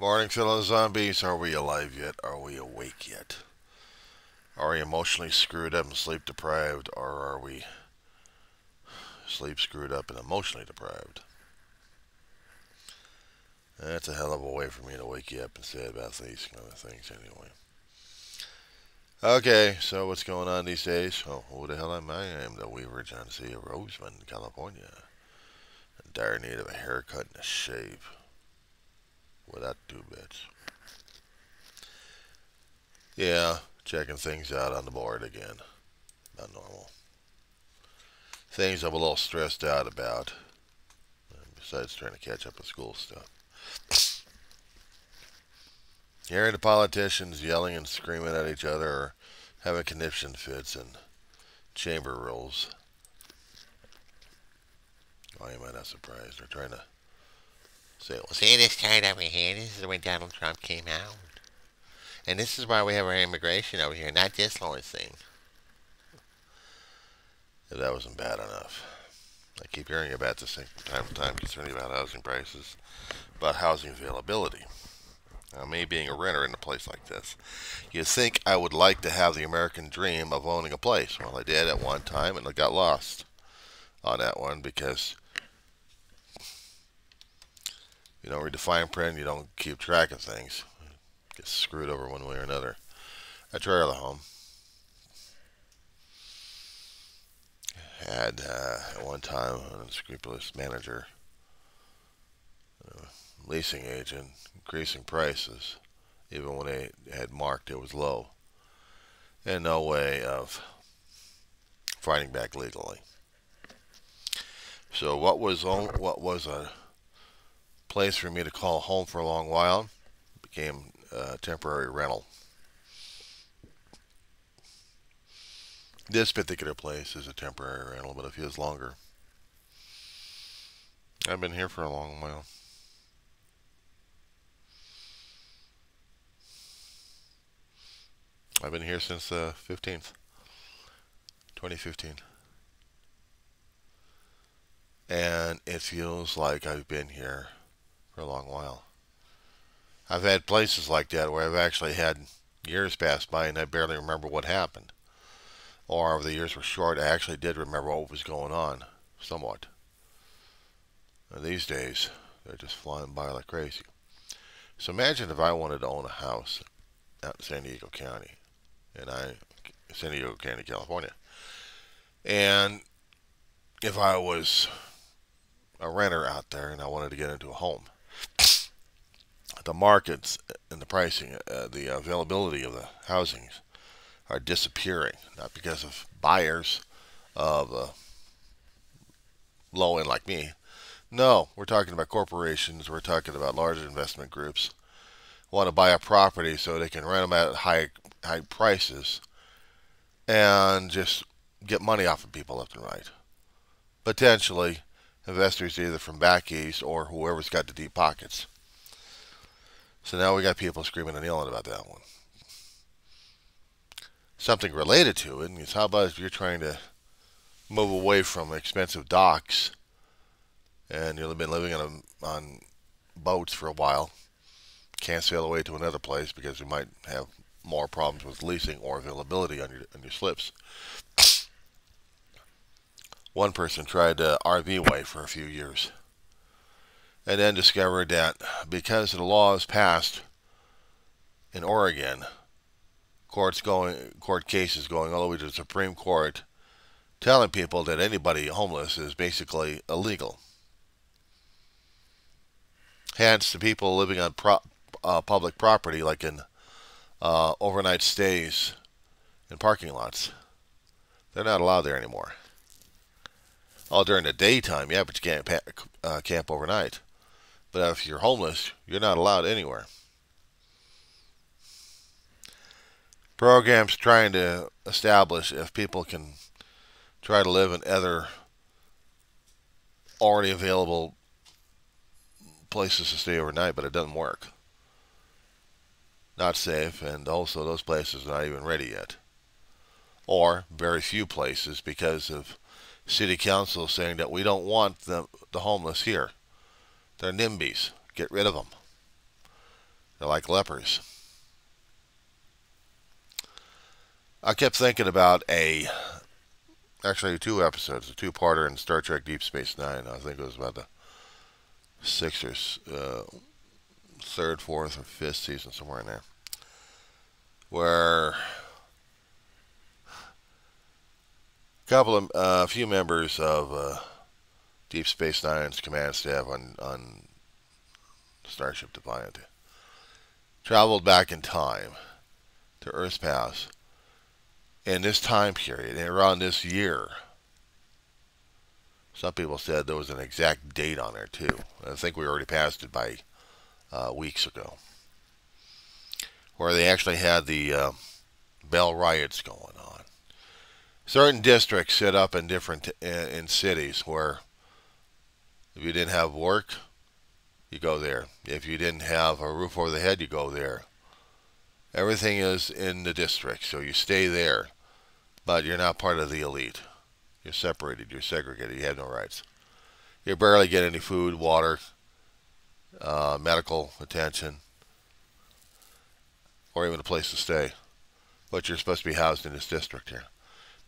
Morning, fellow zombies. Are we alive yet? Are we awake yet? Are we emotionally screwed up and sleep deprived, or are we sleep screwed up and emotionally deprived? That's a hell of a way for me to wake you up and say about these kind of things, anyway. Okay, so what's going on these days? Oh, who the hell am I? I am the Weaver John C. of Roseman, California. In dire need of a haircut and a shave. Without two bits. Yeah, checking things out on the board again. Not normal. Things I'm a little stressed out about. Besides trying to catch up with school stuff. Hearing the politicians yelling and screaming at each other or having conniption fits in chamber rules. Why am I not surprised? They're trying to say, well, see this card over here? This is when Donald Trump came out. And this is why we have our immigration over here, not this Lord's thing. If that wasn't bad enough. I keep hearing about this thing from time to time concerning about housing prices, about housing availability. Now, me being a renter in a place like this, you'd think I would like to have the American dream of owning a place. Well, I did at one time, and I got lost on that one because you don't read the fine print, you don't keep track of things. Get screwed over one way or another. A trailer home had at one time an unscrupulous manager, leasing agent, increasing prices even when they had marked it was low, and no way of fighting back legally. So what was a place for me to call home for a long while became a temporary rental. This particular place is a temporary rental, but it feels longer. I've been here for a long while. I've been here since the 15th, 2015. And it feels like I've been here for a long while. I've had places like that where I've actually had years pass by and I barely remember what happened. Or if the years were short, I actually did remember what was going on, somewhat. And these days, they're just flying by like crazy. So imagine if I wanted to own a house out in San Diego County, San Diego County, California, and if I was a renter out there and I wanted to get into a home, the markets and the pricing, the availability of the housings are disappearing, not because of buyers of low end like me. No, we're talking about corporations. We're talking about large investment groups want to buy a property so they can rent them at high prices and just get money off of people left and right. Potentially, investors either from back east or whoever's got the deep pockets. So now we got people screaming and yelling about that one. Something related to it is how about if you're trying to move away from expensive docks and you've been living on boats for a while, can't sail away to another place because you might have more problems with leasing or availability on your slips. One person tried to RV away for a few years and then discovered that because of the laws passed in Oregon, court cases going all the way to the Supreme Court telling people that anybody homeless is basically illegal. Hence, the people living on public property, like in overnight stays in parking lots, they're not allowed there anymore. Oh, during the daytime, yeah, but you can't camp overnight. But if you're homeless, you're not allowed anywhere. Programs trying to establish if people can try to live in other already available places to stay overnight, but it doesn't work. Not safe, and also those places are not even ready yet. Or very few places because of city council saying that we don't want the homeless here. They're NIMBYs. Get rid of them. They're like lepers. I kept thinking about actually 2 episodes, a two-parter in Star Trek Deep Space Nine. I think it was about the sixth or third, fourth, or fifth season, somewhere in there, where a few members of Deep Space Nine's command staff on Starship Defiant traveled back in time to Earth's past in this time period, and around this year. Some people said there was an exact date on there too. I think we already passed it by weeks ago, where they actually had the Bell riots going on. Certain districts set up in different in cities where if you didn't have work, you go there. If you didn't have a roof over the head, you go there. Everything is in the district, so you stay there, but you're not part of the elite. You're separated, you're segregated, you have no rights. You barely get any food, water, medical attention, or even a place to stay. But you're supposed to be housed in this district here.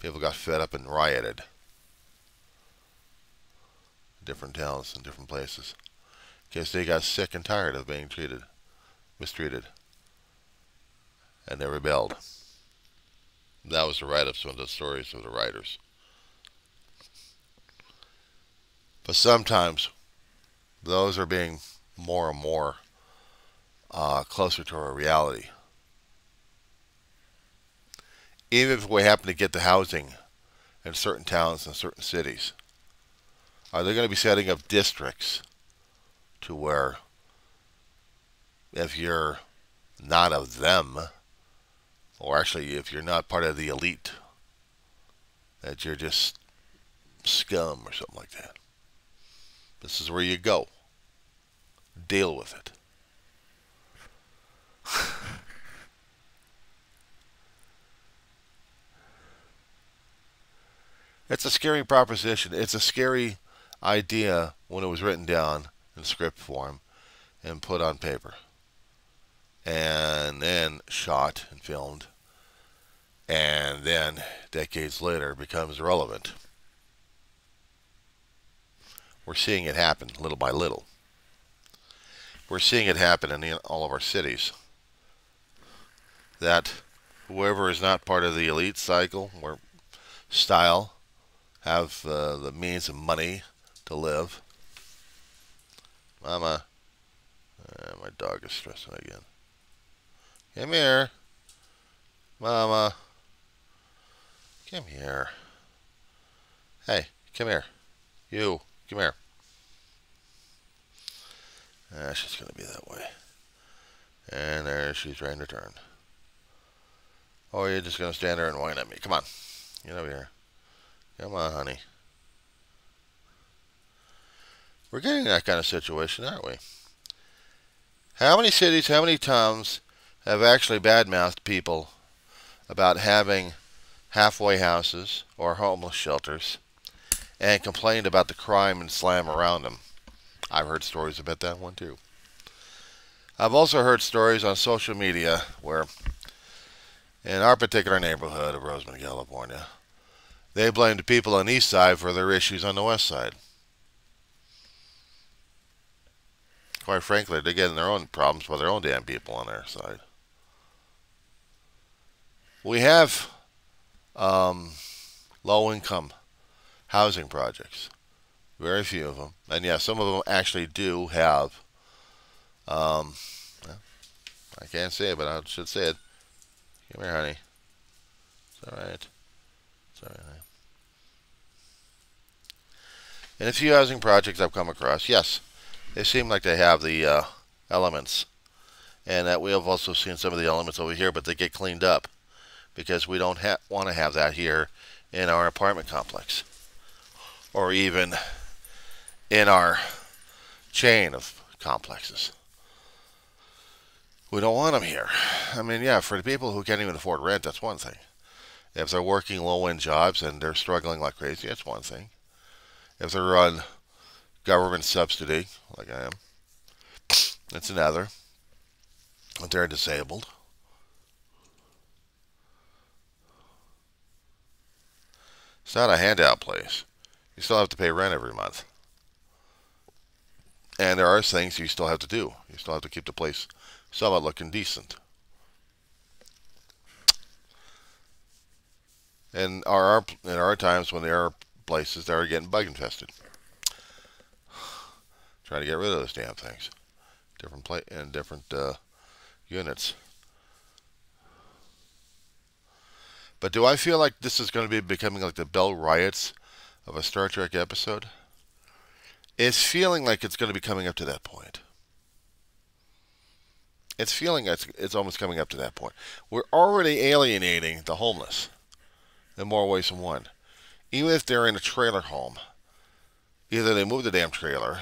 People got fed up and rioted. Different towns and different places. Because they got sick and tired of being mistreated. And they rebelled. That was the write-ups of the stories of the writers. But sometimes those are being more and more closer to our reality. Even if we happen to get the housing in certain towns and certain cities, are they going to be setting up districts to where if you're not of them, or actually if you're not part of the elite, that you're just scum or something like that? This is where you go. Deal with it. It's a scary proposition. It's a scary idea when it was written down in script form and put on paper. And then shot and filmed. And then, decades later, becomes relevant. We're seeing it happen little by little. We're seeing it happen in all of our cities. That whoever is not part of the elite cycle or style have the means of money to live. Mama. My dog is stressing again. Come here. Mama. Come here. Hey, come here. You. Come here. She's going to be that way. And there she's trying to turn. Oh, you're just going to stand there and whine at me. Come on. Get over here. Come on, honey. We're getting that kind of situation, aren't we? How many cities, how many towns have actually badmouthed people about having halfway houses or homeless shelters and complained about the crime and slam around them? I've heard stories about that one too. I've also heard stories on social media where in our particular neighborhood of Roseman, California, they blamed the people on the east side for their issues on the west side. Quite frankly, they're getting their own problems with their own damn people on their side. We have low-income housing projects. Very few of them. And yeah, some of them actually do have, well, I can't say it, but I should say it. Come here, honey. It's alright. It's alright, honey. In a few housing projects I've come across, yes, they seem like they have the elements. And that we have also seen some of the elements over here, but they get cleaned up. Because we don't want to have that here in our apartment complex. Or even in our chain of complexes. We don't want them here. I mean, yeah, for the people who can't even afford rent, that's one thing. If they're working low-end jobs and they're struggling like crazy, that's one thing. If they're on government subsidy, like I am, that's another. if they're disabled. It's not a handout place. You still have to pay rent every month. And there are things you still have to do. You still have to keep the place somewhat looking decent. And there are times when there are places that are getting bug infested. Trying to get rid of those damn things. Different units. But do I feel like this is going to be becoming like the Bell Riots of a Star Trek episode? It's feeling like it's going to be coming up to that point. It's feeling it's almost coming up to that point. We're already alienating the homeless in more ways than one. Even if they're in a trailer home, either they move the damn trailer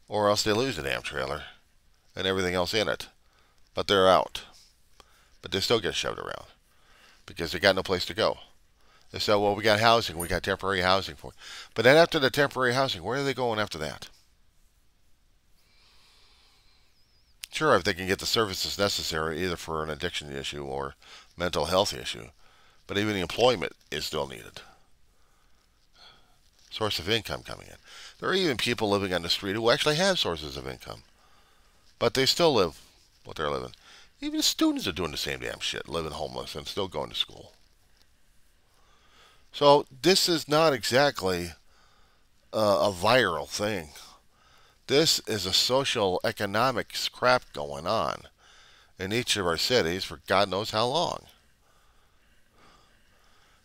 or else they lose the damn trailer and everything else in it. But they're out. But they still get shoved around because they got no place to go. They said, well, we got housing. We got temporary housing for it. But then after the temporary housing, where are they going after that? Sure, if they can get the services necessary, either for an addiction issue or mental health issue. But even the employment is still needed. Source of income coming in. There are even people living on the street who actually have sources of income. But they still live what they're living. Even students are doing the same damn shit, living homeless and still going to school. So this is not exactly a viral thing. This is a social economic crap going on in each of our cities for God knows how long.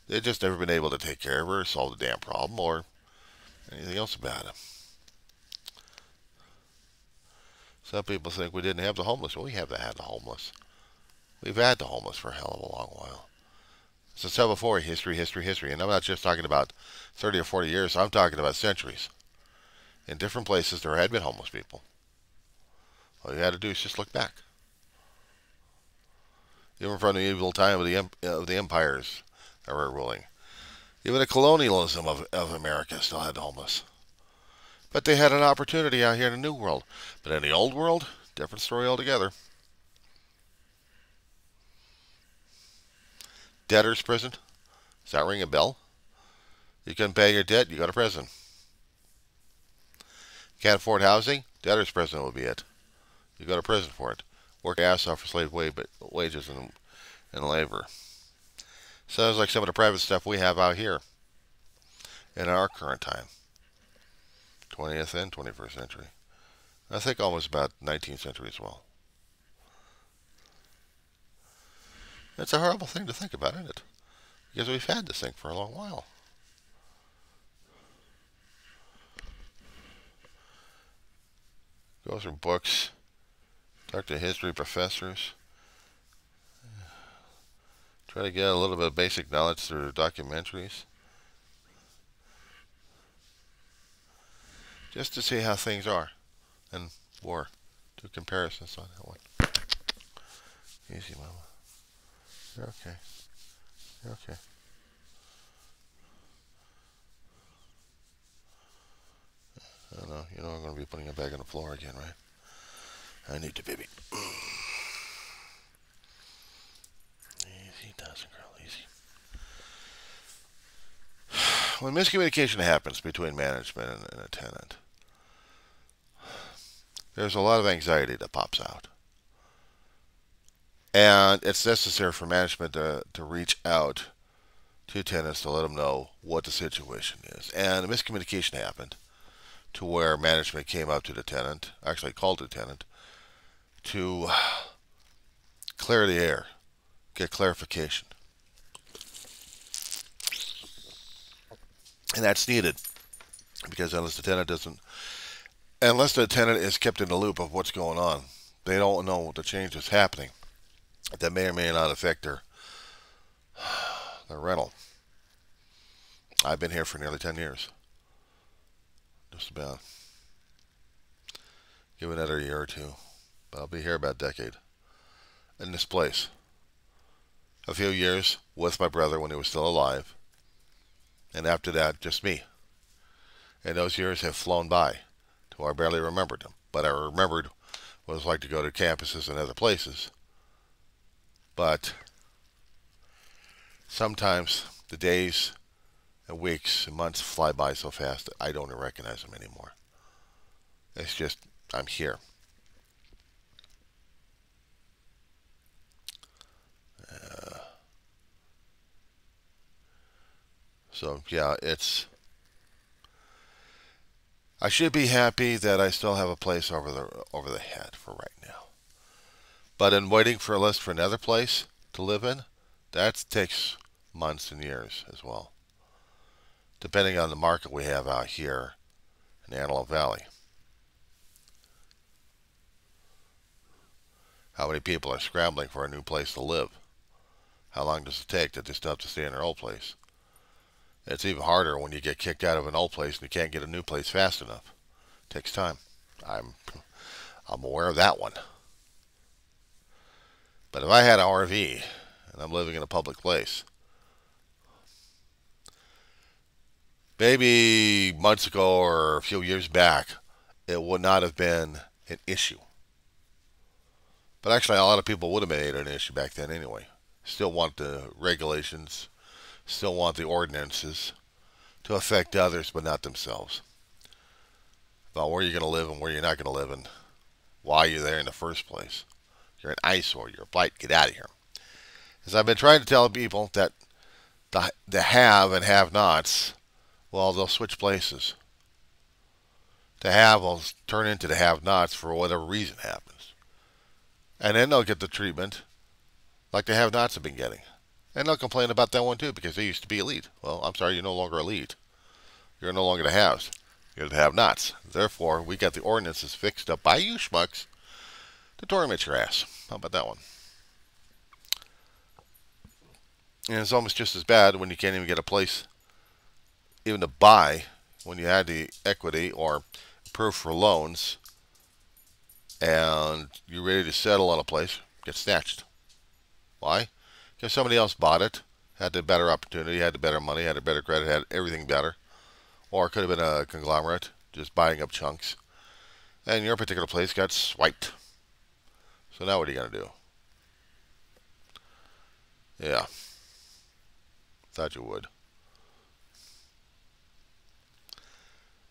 They've just never been able to take care of her or solve the damn problem or anything else about it. Some people think we didn't have the homeless. Well, we have had the homeless. We've had the homeless for a hell of a long while. As I said before, history. And I'm not just talking about 30 or 40 years. I'm talking about centuries. In different places, there had been homeless people. All you had to do is just look back. Even from the evil time of the empires that were ruling. Even the colonialism of America still had the homeless. But they had an opportunity out here in the New World. But in the Old World, different story altogether. Debtor's prison. Does that ring a bell? You couldn't pay your debt, you go to prison. Can't afford housing? Debtor's prison will be it. You go to prison for it. Work your ass off for slave wages and labor. Sounds like some of the private stuff we have out here in our current time. 20th and 21st century. I think almost about 19th century as well. It's a horrible thing to think about, isn't it? Because we've had this thing for a long while. Go through books, talk to history professors, try to get a little bit of basic knowledge through documentaries. Just to see how things are and war. Do comparisons on that one. Easy, mama. You're okay. You're okay. I don't know. You know I'm going to be putting it back on the floor again, right? I need to, baby. Easy does it, girl. Easy. When miscommunication happens between management and a tenant, there's a lot of anxiety that pops out. And it's necessary for management to reach out to tenants to let them know what the situation is. And a miscommunication happened to where management came up to the tenant, actually called the tenant, to clear the air, get clarification. And that's needed because unless the tenant is kept in the loop of what's going on, they don't know the change is happening that may or may not affect their rental. I've been here for nearly 10 years. Just about. Give it another year or two. But I'll be here about a decade. In this place. A few years with my brother when he was still alive. And after that, just me. And those years have flown by to where I barely remembered them. But I remembered what it's like to go to campuses and other places. But sometimes the days and weeks and months fly by so fast that I don't even recognize them anymore. It's just, I'm here. So yeah, I should be happy that I still have a place over the head for right now. But in waiting for a list for another place to live in, that takes months and years as well, depending on the market we have out here in Antelope Valley. How many people are scrambling for a new place to live? How long does it take to just have to stay in their old place? It's even harder when you get kicked out of an old place and you can't get a new place fast enough. It takes time. I'm aware of that one. But if I had an RV and I'm living in a public place, maybe months ago or a few years back, it would not have been an issue. But actually, a lot of people would have made it an issue back then anyway. Still want the regulations, still want the ordinances to affect others but not themselves. About where you're going to live and where you're not going to live and why you're there in the first place. You're an eyesore, you're a blight, get out of here. As I've been trying to tell people that the have and have-nots, well, they'll switch places. The have will turn into the have-nots for whatever reason happens. And then they'll get the treatment like the have-nots have been getting. And they'll complain about that one too because they used to be elite. Well, I'm sorry, you're no longer elite. You're no longer the haves. You're the have-nots. Therefore, we got the ordinances fixed up by you schmucks to torment your ass. How about that one? And it's almost just as bad when you can't even get a place even to buy when you had the equity or approved for loans and you're ready to settle on a place, get snatched. Why? Because somebody else bought it, had the better opportunity, had the better money, had the better credit, had everything better. Or it could have been a conglomerate, just buying up chunks. And your particular place got swiped. So now what are you going to do? Yeah. Thought you would.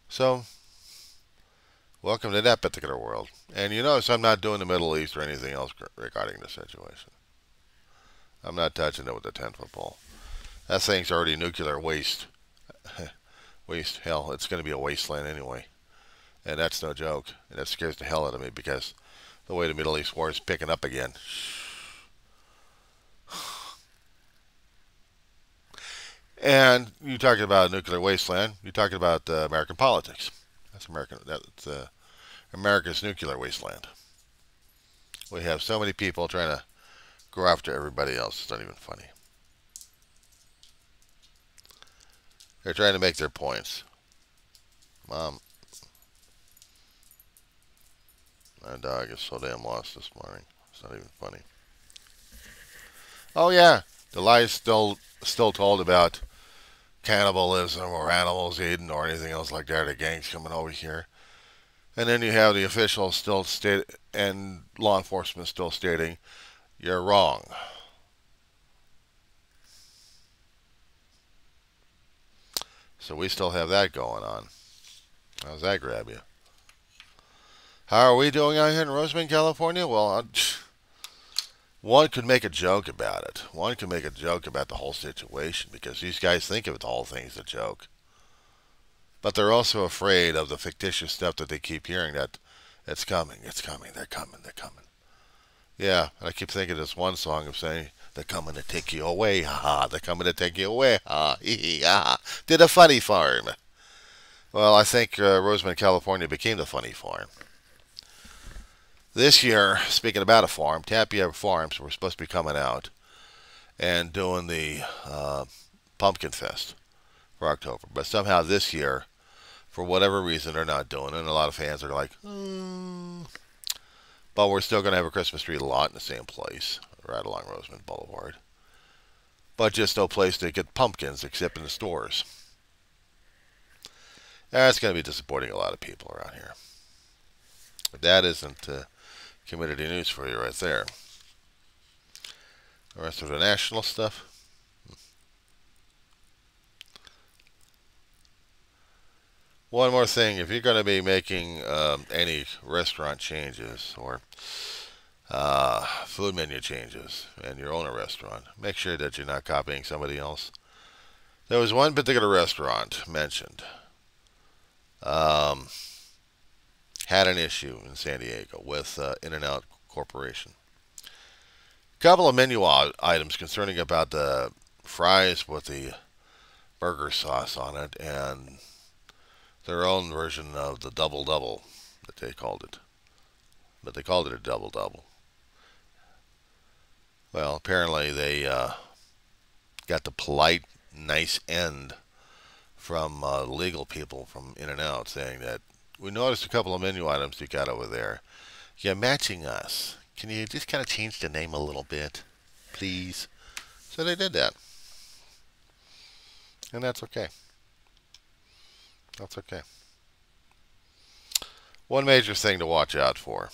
So, welcome to that particular world. And you notice I'm not doing the Middle East or anything else regarding the situation. I'm not touching it with a 10-foot pole. That thing's already nuclear waste. Waste, hell, it's going to be a wasteland anyway. And that's no joke. And that scares the hell out of me because the way the Middle East war is picking up again. And you talking about a nuclear wasteland, you're talking about American politics. That's America's nuclear wasteland. We have so many people trying to go after everybody else. It's not even funny. They're trying to make their points. Mom, my dog is so damn lost this morning. It's not even funny. Oh yeah, the lie is still told about cannibalism or animals eaten or anything else like that. The gangs coming over here, and then you have the officials still and law enforcement still stating you're wrong. So we still have that going on. How does that grab you? How are we doing out here in Roseman, California? Well, one could make a joke about it. One could make a joke about the whole situation because these guys think of the whole thing as a joke. But they're also afraid of the fictitious stuff that they keep hearing that it's coming, they're coming. Yeah, and I keep thinking of this one song of saying, they're coming to take you away, ha-ha, they're coming to take you away, ha, hee, ha, to the funny farm. Well, I think Roseman, California became the funny farm. This year, speaking about a farm, Tapia Farms were supposed to be coming out and doing the Pumpkin Fest for October. But somehow this year, for whatever reason, they're not doing it. And a lot of fans are like, But we're still going to have a Christmas tree lot in the same place, right along Roseman Boulevard. But just no place to get pumpkins except in the stores. That's going to be disappointing a lot of people around here. But that isn't community news for you right there. The rest of the national stuff. One more thing, if you're going to be making any restaurant changes or food menu changes and you own a restaurant, make sure that you're not copying somebody else. There was one particular restaurant mentioned had an issue in San Diego with In-N-Out Corporation. A couple of menu items concerning about the fries with the burger sauce on it and their own version of the double double that they called it. But they called it a double double. Well, apparently they got the polite, nice end from legal people from In-N-Out saying that we noticed a couple of menu items you got over there. You're matching us. Can you just kind of change the name a little bit, please? So they did that. And that's okay. That's okay. One major thing to watch out for.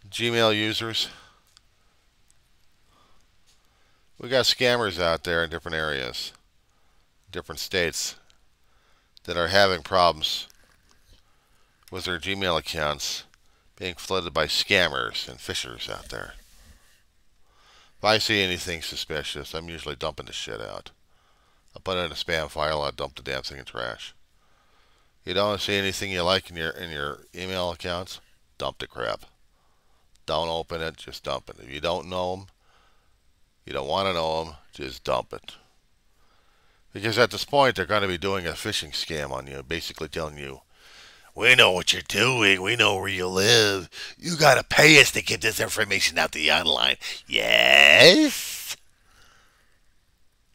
Gmail users. We got scammers out there in different areas, different states, that are having problems with their Gmail accounts being flooded by scammers and phishers out there. If I see anything suspicious, I'm usually dumping the shit out. I'll put it in a spam file, I'll dump the damn thing in trash. You don't see anything you like in your email accounts, dump the crap. Don't open it, just dump it. If you don't know them, you don't want to know them, just dump it. Because at this point, they're going to be doing a phishing scam on you, basically telling you, we know what you're doing, we know where you live, you got to pay us to get this information out to you online. Yes?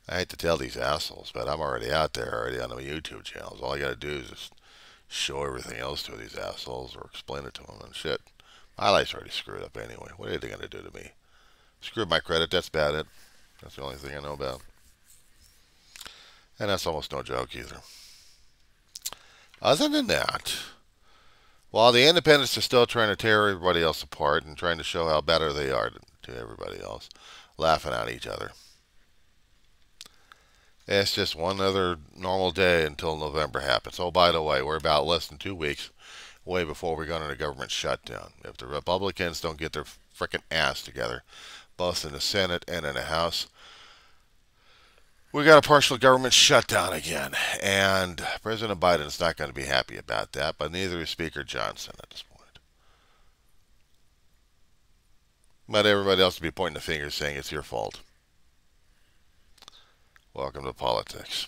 I hate to tell these assholes, but I'm already out there, already on the YouTube channels. All I got to do is just show everything else to these assholes or explain it to them and shit. My life's already screwed up anyway. What are they going to do to me? Screw my credit, that's about it. That's the only thing I know about. And that's almost no joke either. Other than that, while the independents are still trying to tear everybody else apart and trying to show how better they are to everybody else, laughing at each other. It's just one other normal day until November happens. Oh, by the way, we're about less than 2 weeks away before we go into a government shutdown. If the Republicans don't get their frickin' ass together, both in the Senate and in the House, we got a partial government shutdown again. And President Biden's not going to be happy about that, but neither is Speaker Johnson at this point. But everybody else will be pointing the finger saying it's your fault. Welcome to politics.